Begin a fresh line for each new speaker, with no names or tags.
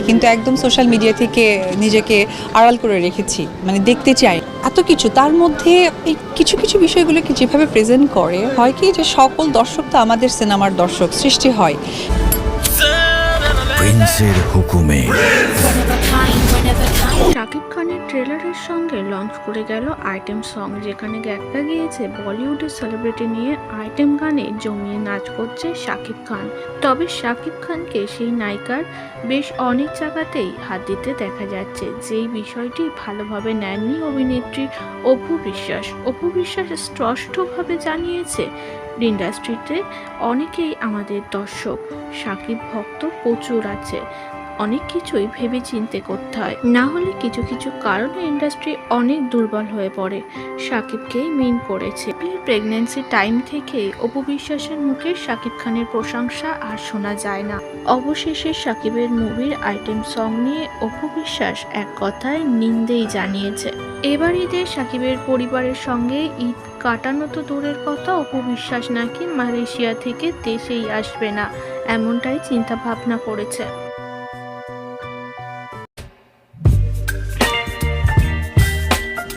কিন্তু একদম social media থেকে নিজেকে আড়াল করে রেখেছি, মানে দেখতে চাই এত কিছু। তার মধ্যে এই কিছু কিছু বিষয়গুলোকে যেভাবে প্রেজেন্ট করে, হয় কি যে সকল দর্শক তো আমাদের সিনেমার দর্শক সৃষ্টি হয়।
প্রিন্সের হুকুমে
শাকিব খানের ট্রেলারের সঙ্গে লঞ্চ করে গেল আইটেম সং, যেখানে দেখা গিয়েছে বলিউডের সেলিব্রিটি নিয়ে আইটেম গানে জমিয়ে নাচ করছে শাকিব খান। তবে শাকিব খানকে সেই নায়িকার বেশ অনেক জায়গাতেই হাত দিতে দেখা যাচ্ছে, যেই বিষয়টি ভালোভাবে নেননি অভিনেত্রী অপু বিশ্বাস। অপু বিশ্বাস স্পষ্টভাবে জানিয়েছে, ইন্ডাস্ট্রিতে অনেকেই আমাদের দর্শক, শাকিব ভক্ত প্রচুর আছে, অনেক কিছুই ভেবে চিন্তে করতে হয়, না হলে কিছু কিছু কারণে ইন্ডাস্ট্রি অনেক দুর্বল হয়ে পড়ে। শাকিবকেই মিন করেছে। প্রেগন্যান্সি টাইম থেকে অপু বিশ্বাসের মুখে শাকিব খানের প্রশংসা আর শোনা যায় না। অবশেষে শাকিবের মুভির আইটেম সং নিয়ে অপু বিশ্বাস এক কথায় নিন্দেই জানিয়েছে। এবার ঈদে শাকিবের পরিবারের সঙ্গে ঈদ কাটানো তো দূরের কথা, অপু বিশ্বাস নাকি মালয়েশিয়া থেকে দেশেই আসবে না, এমনটাই চিন্তা ভাবনা করেছে।